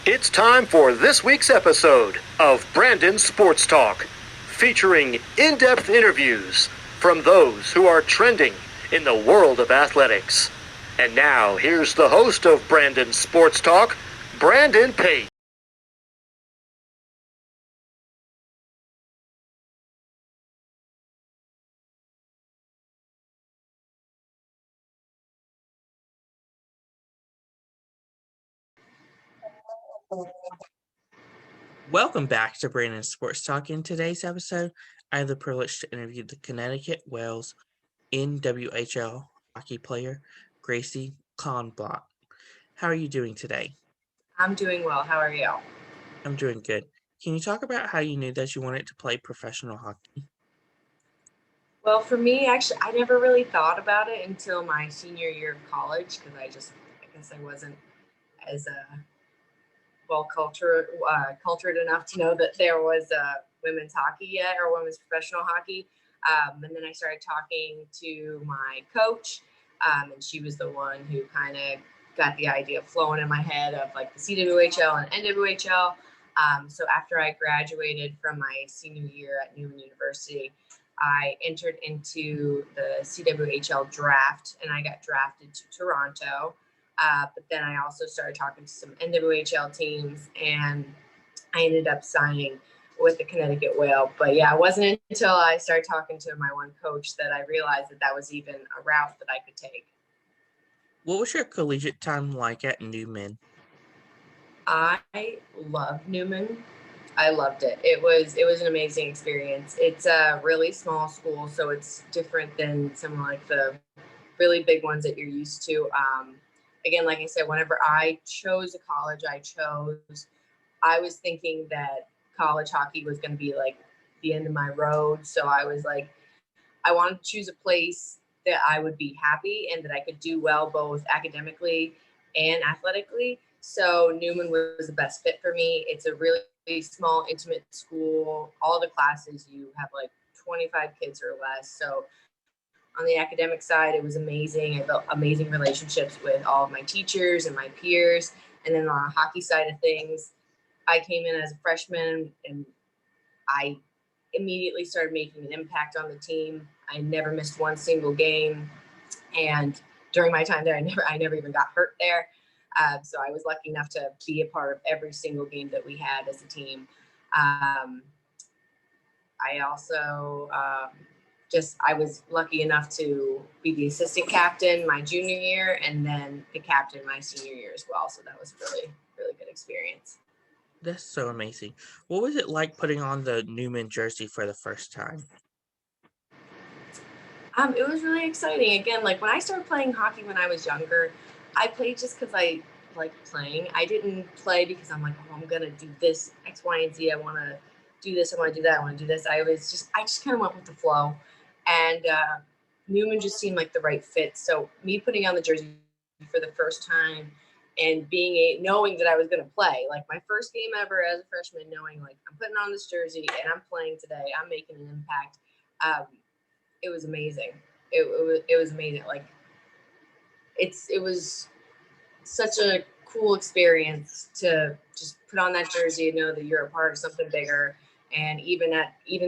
It's time for this week's episode of Brandon Sports Talk, featuring in-depth interviews from those who are trending in the world of athletics. And now, here's the host of Brandon Sports Talk, Brandon Pate. Welcome back to Brandon Sports Talk. In today's episode, I have the privilege to interview the Connecticut Whales NWHL hockey player, Grace Kliebach. How are you doing today? I'm doing well. How are you? I'm doing good. Can you talk about how you knew that you wanted to play professional hockey? Well, for me, actually, I never really thought about it until my senior year of college because I guess I wasn't as cultured enough to know that there was women's hockey yet or women's professional hockey. And then I started talking to my coach, and she was the one who kind of got the idea flowing in my head of like the CWHL and NWHL. So after I graduated from my senior year at Newman University, I entered into the CWHL draft and I got drafted to Toronto. But then I also started talking to some NWHL teams and I ended up signing with the Connecticut Whale. But yeah, it wasn't until I started talking to my one coach that I realized that that was even a route that I could take. What was your collegiate time like at Newman? I loved Newman. I loved it. It was an amazing experience. It's a really small school, so it's different than some like the really big ones that you're used to. Again, like I said, whenever I chose a college, I was thinking that college hockey was going to be like the end of my road. So I was like, I wanted to choose a place that I would be happy and that I could do well both academically and athletically. So Newman was the best fit for me. It's a really small, intimate school. All the classes, you have like 25 kids or less. So on the academic side, it was amazing. I built amazing relationships with all of my teachers and my peers. And then on the hockey side of things, I came in as a freshman and I immediately started making an impact on the team. I never missed one single game. And during my time there, I never even got hurt there. So I was lucky enough to be a part of every single game that we had as a team. I also I was lucky enough to be the assistant captain my junior year and then the captain my senior year as well. So that was really, really good experience. That's so amazing. What was it like putting on the Newman jersey for the first time? It was really exciting. Again, like when I started playing hockey when I was younger, I played just because I liked playing. I didn't play because I'm like, oh, I'm gonna do this X, Y, and Z. I want to do this. I want to do that. I want to do this. I just kind of went with the flow, and Newman just seemed like the right fit. So me putting on the jersey for the first time and knowing that I was gonna play, like my first game ever as a freshman, knowing like I'm putting on this jersey and I'm playing today. I'm making an impact. Um, it was amazing. It was amazing. Like it was such a cool experience to just put on that jersey and know that you're a part of something bigger. And even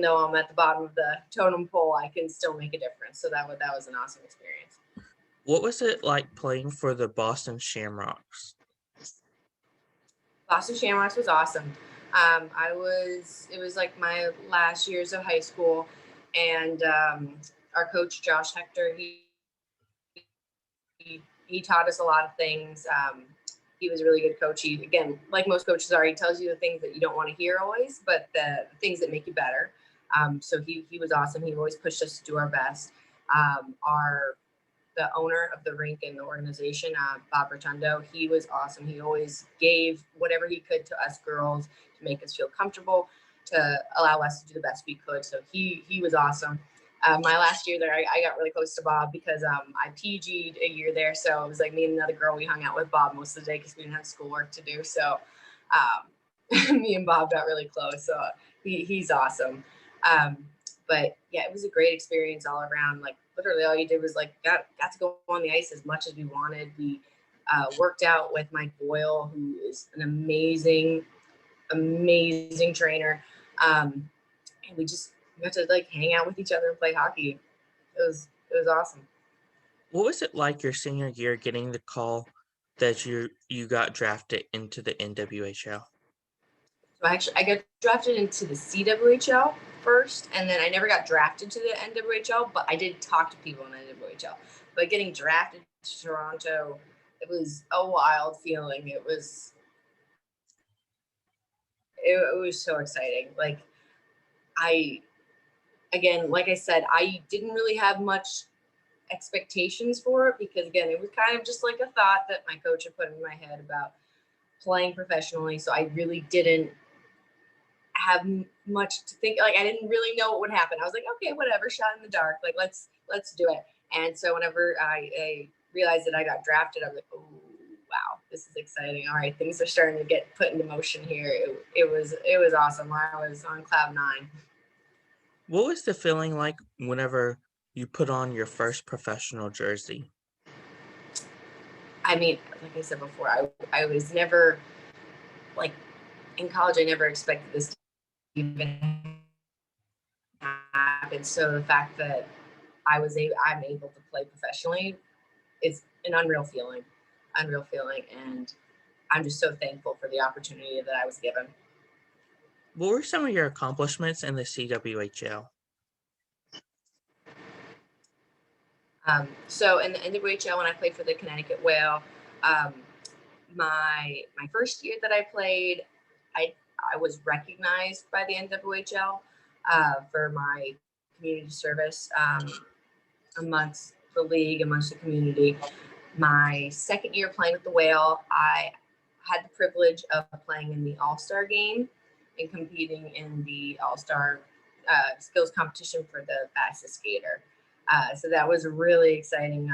though I'm at the bottom of the totem pole, I can still make a difference. So that was an awesome experience. What was it like playing for the Boston Shamrocks? Boston Shamrocks was awesome. It was like my last years of high school, and our coach Josh Hector, he taught us a lot of things. He was a really good coach. He, again, like most coaches are, he tells you the things that you don't want to hear always, but the things that make you better. So he was awesome. He always pushed us to do our best. The owner of the rink and the organization, Bob Rotundo, he was awesome. He always gave whatever he could to us girls to make us feel comfortable, to allow us to do the best we could. So he was awesome. My last year there, I got really close to Bob because I PG'd a year there. So it was like me and another girl, we hung out with Bob most of the day because we didn't have schoolwork to do. So me and Bob got really close. So he's awesome. But yeah, it was a great experience all around. Like literally all you did was like got to go on the ice as much as we wanted. We Worked out with Mike Boyle, who is an amazing trainer. And we got to like hang out with each other and play hockey. It was awesome. What was it like your senior year getting the call that you got drafted into the NWHL? So I got drafted into the CWHL first, and then I never got drafted to the NWHL, but I did talk to people in the NWHL. But getting drafted to Toronto, it was a wild feeling. It was so exciting. Like like I said, I didn't really have much expectations for it because again, it was kind of just like a thought that my coach had put in my head about playing professionally. So I really didn't have much to think. Like I didn't really know what would happen. I was like, okay, whatever, shot in the dark. Like let's do it. And so whenever I realized that I got drafted, I was like, oh wow, this is exciting. All right, things are starting to get put into motion here. It was awesome. I was on cloud 9. What was the feeling like whenever you put on your first professional jersey? I mean, like I said before, I was never like in college. I never expected this to even happen. So the fact that I'm able to play professionally is an unreal feeling, and I'm just so thankful for the opportunity that I was given. What were some of your accomplishments in the CWHL? So in the NWHL, when I played for the Connecticut Whale, my first year that I played, I was recognized by the NWHL for my community service amongst the league, amongst the community. My second year playing with the Whale, I had the privilege of playing in the All-Star game and competing in the All-Star skills competition for the fastest skater. So that was really exciting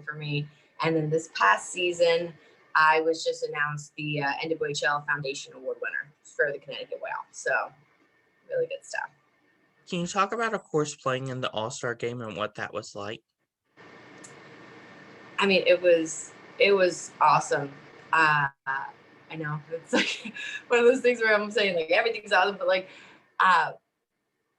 for me. And then this past season, I was just announced the NWHL Foundation Award winner for the Connecticut Whale. So really good stuff. Can you talk about, of course, playing in the All-Star game and what that was like? I mean, it was awesome. I know it's like one of those things where I'm saying like everything's awesome, but like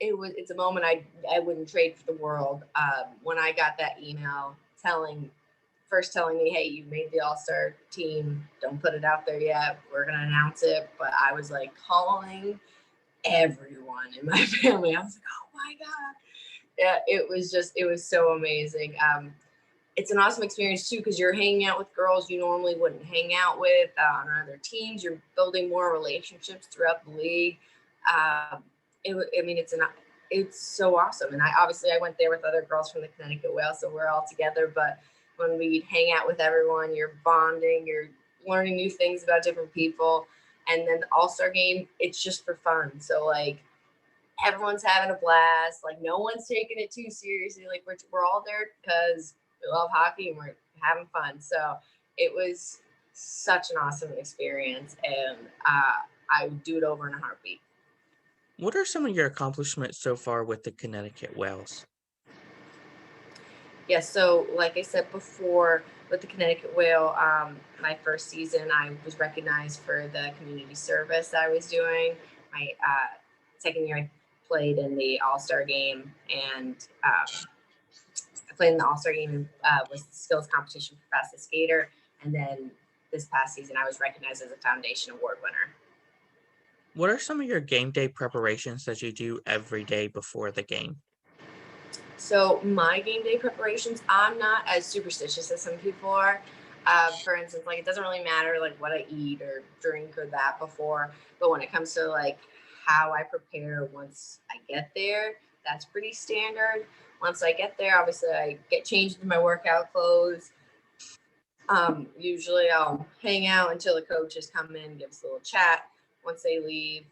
it's a moment I wouldn't trade for the world. When I got that email telling me, hey, you made the All-Star team, don't put it out there yet, we're gonna announce it. But I was like calling everyone in my family. I was like, oh my god. Yeah, it was so amazing. It's an awesome experience too because you're hanging out with girls you normally wouldn't hang out with on other teams. You're building more relationships throughout the league. It's so awesome. And I went there with other girls from the Connecticut Whale, so we're all together. But when we'd hang out with everyone, you're bonding, you're learning new things about different people. And then the All-Star game, it's just for fun. So like everyone's having a blast. Like no one's taking it too seriously. Like we're all there because we love hockey and we're having fun. So it was such an awesome experience, and I would do it over in a heartbeat. What are some of your accomplishments so far with the Connecticut Whales? Yeah, so like I said before, with the Connecticut Whale, my first season, I was recognized for the community service that I was doing. My second year, I played in the All-Star game, and I played in the All-Star game was the skills competition for fastest skater. And then this past season, I was recognized as a Foundation Award winner. What are some of your game day preparations that you do every day before the game? So my game day preparations, I'm not as superstitious as some people are. For instance, like it doesn't really matter like what I eat or drink or that before, but when it comes to like how I prepare once I get there, that's pretty standard. Once I get there, obviously I get changed into my workout clothes. Usually I'll hang out until the coaches come in, give us a little chat. Once they leave,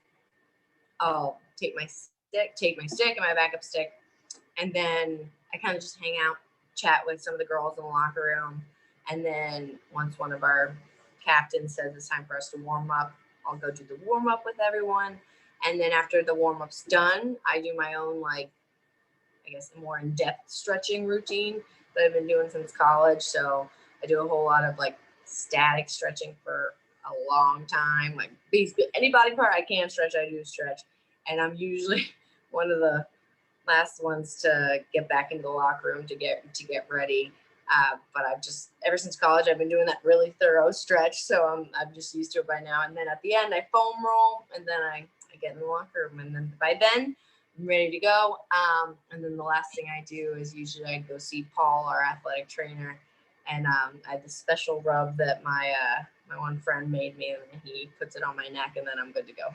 I'll take my stick and my backup stick, and then I kind of just hang out, chat with some of the girls in the locker room. And then once one of our captains says it's time for us to warm up, I'll go do the warm up with everyone. And then after the warm up's done, I do my own, like, I guess, more in-depth stretching routine that I've been doing since college. So I do a whole lot of like static stretching for a long time. Like any body part I can stretch, I do stretch. And I'm usually one of the last ones to get back into the locker room to get ready. But I've just, ever since college, I've been doing that really thorough stretch. So I'm just used to it by now. And then at the end, I foam roll, and then I get in the locker room. And then by then, I'm ready to go. And then the last thing I do is usually I go see Paul, our athletic trainer. And I have this special rub that my one friend made me, and he puts it on my neck, and then I'm good to go.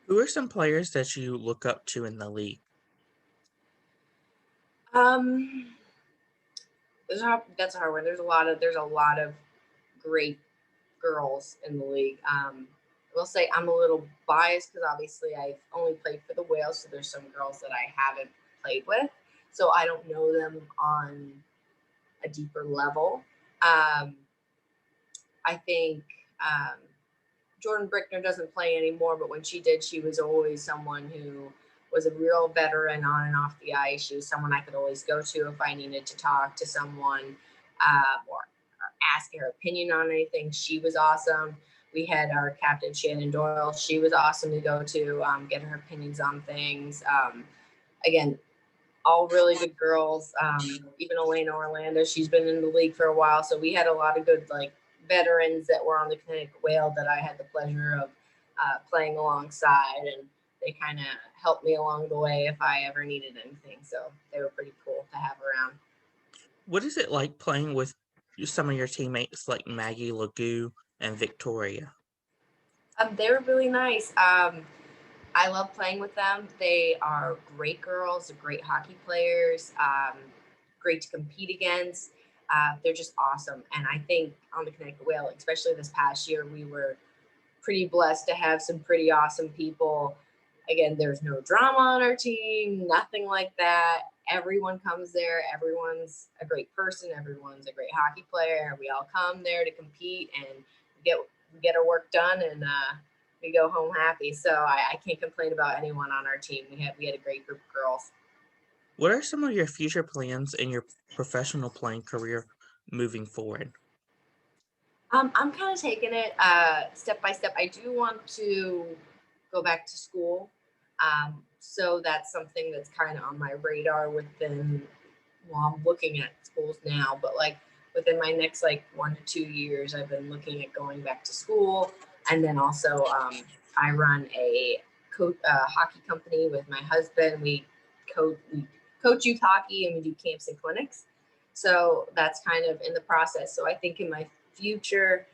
Who are some players that you look up to in the league? That's a hard one. There's a lot of great girls in the league. I will say I'm a little biased because obviously I've only played for the Whales, so there's some girls that I haven't played with, so I don't know them on a deeper level. I think Jordan Brickner doesn't play anymore, but when she did, she was always someone who was a real veteran on and off the ice. She was someone I could always go to if I needed to talk to someone or ask her opinion on anything. She was awesome. We had our captain, Shannon Doyle. She was awesome to go to, get her opinions on things. Again, all really good girls. Even Elena Orlando, she's been in the league for a while. So we had a lot of good, like, veterans that were on the Connecticut Whale that I had the pleasure of playing alongside, and they kind of helped me along the way if I ever needed anything. So they were pretty cool to have around. What is it like playing with some of your teammates like Maggie Legou and Victoria? They were really nice. I love playing with them. They are great girls, great hockey players, great to compete against. They're just awesome. And I think on the Connecticut Whale, especially this past year, we were pretty blessed to have some pretty awesome people. Again, there's no drama on our team, nothing like that. Everyone comes there. Everyone's a great person. Everyone's a great hockey player. We all come there to compete and get our work done, and we go home happy. So I can't complain about anyone on our team. We had a great group of girls. What are some of your future plans in your professional playing career moving forward? I'm kind of taking it step by step. I do want to go back to school. So that's something that's kind of on my radar within, well, I'm looking at schools now, but like within my next like 1 to 2 years, I've been looking at going back to school. And then also I run a hockey company with my husband. We coach youth hockey, and we do camps and clinics. So that's kind of in the process. So I think in my future,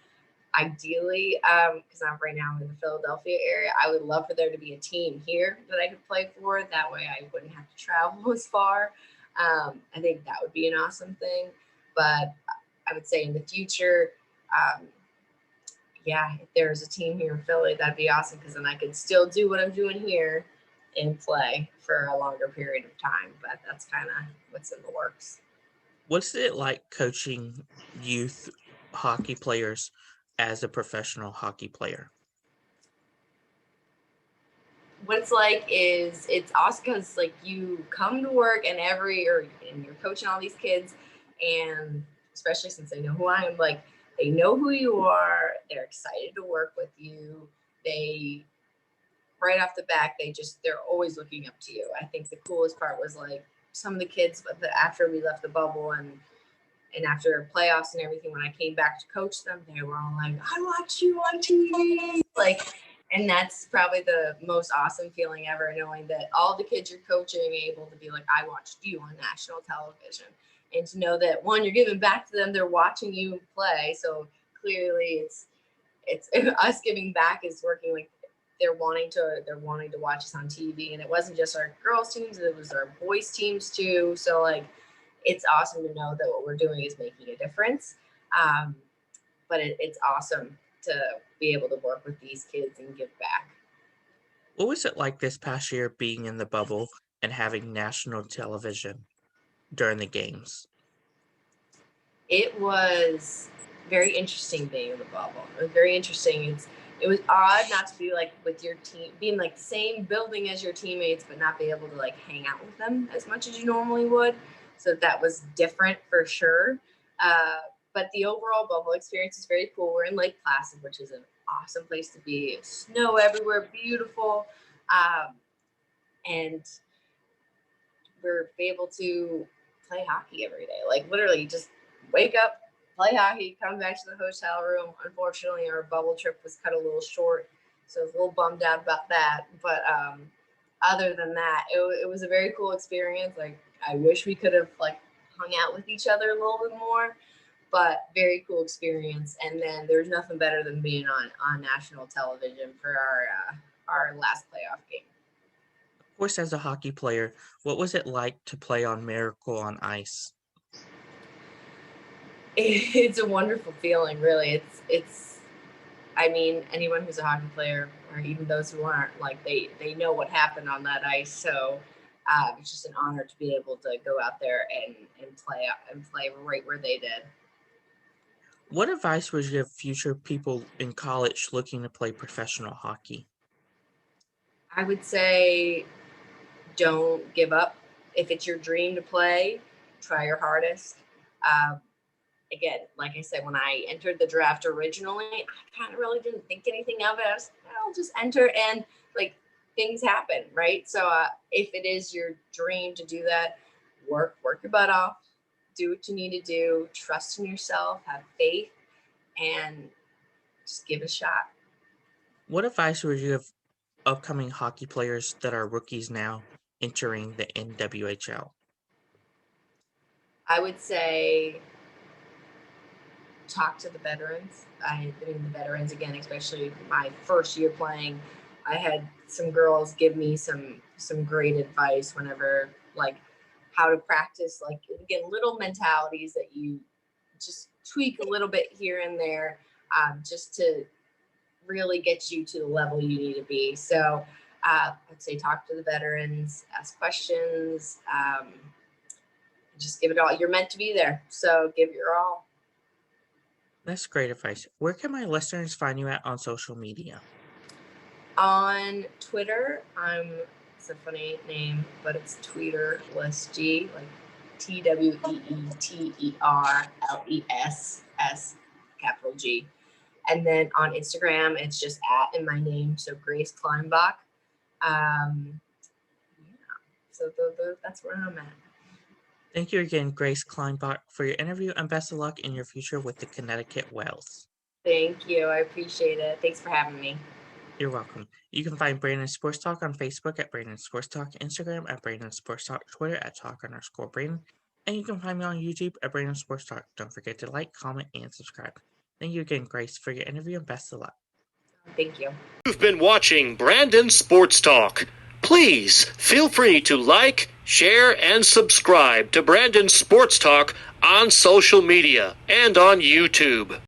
ideally, because right now I'm in the Philadelphia area, I would love for there to be a team here that I could play for. That way I wouldn't have to travel as far. I think that would be an awesome thing. But I would say in the future, if there's a team here in Philly, that'd be awesome, because then I could still do what I'm doing here and play for a longer period of time. But that's kind of what's in the works. What's it like coaching youth hockey players as a professional hockey player? What it's like is it's awesome because like you come to work and you're coaching all these kids, and especially since they know who I am, like they know who you are, they're excited to work with you. They right off the bat, they're always looking up to you. I think the coolest part was like some of the kids after we left the bubble and after playoffs and everything, when I came back to coach them, they were all like, I watch you on TV. Like, and that's probably the most awesome feeling ever, knowing that all the kids you're coaching are able to be like, I watched you on national television. And to know that, one, you're giving back to them, they're watching you play. So clearly it's us giving back is working. Like they're wanting to watch us on TV. And it wasn't just our girls teams, it was our boys teams too. So like, it's awesome to know that what we're doing is making a difference. But it's awesome to be able to work with these kids and give back. What was it like this past year being in the bubble and having national television during the games? It was very interesting being in the bubble. It was very interesting. It was odd not to be like with your team, being like the same building as your teammates, but not be able to like hang out with them as much as you normally would. So that was different for sure. but the overall bubble experience is very cool. We're in Lake Placid, which is an awesome place to be. Snow everywhere, beautiful. And we're able to play hockey every day. Like literally just wake up, play hockey, come back to the hotel room. Unfortunately, our bubble trip was cut a little short, so I was a little bummed out about that. But other than that, it was a very cool experience. Like I wish we could have like hung out with each other a little bit more, but very cool experience. And then there's nothing better than being on national television for our last playoff game. Of course, as a hockey player, what was it like to play on Miracle on Ice? It's a wonderful feeling, really. It's I mean, anyone who's a hockey player, or even those who aren't, like they know what happened on that ice. So it's just an honor to be able to go out there and play right where they did. What advice would you give future people in college looking to play professional hockey? I would say don't give up. If it's your dream to play, try your hardest. Again, like I said, when I entered the draft originally, I kind of really didn't think anything of it. I was like, I'll just enter, and like things happen, right? So if it is your dream to do that, work your butt off, do what you need to do, trust in yourself, have faith, and just give it a shot. What advice would you give upcoming hockey players that are rookies now entering the NWHL? I would say talk to the veterans. I mean, the veterans, again, especially my first year playing, I had some girls give me some great advice whenever, like, how to practice, like, again, little mentalities that you just tweak a little bit here and there, just to really get you to the level you need to be. So I'd say talk to the veterans, ask questions, just give it all. You're meant to be there, so give it your all. That's great advice. Where can my listeners find you at on social media? On Twitter, it's a funny name, but it's Tweeterless, like TWEETERLESS, capital G. And then on Instagram, it's just @ and my name, so Grace Kliebach. So that's where I'm at. Thank you again, Grace Kliebach, for your interview, and best of luck in your future with the Connecticut Whales. Thank you. I appreciate it. Thanks for having me. You're welcome. You can find Brandon Sports Talk on Facebook at Brandon Sports Talk, Instagram at Brandon Sports Talk, Twitter at @talk_Brandon, and you can find me on YouTube at Brandon Sports Talk. Don't forget to like, comment, and subscribe. Thank you again, Grace, for your interview, and best of luck. Thank you. You've been watching Brandon Sports Talk. Please feel free to like, share, and subscribe to Brandon Sports Talk on social media and on YouTube.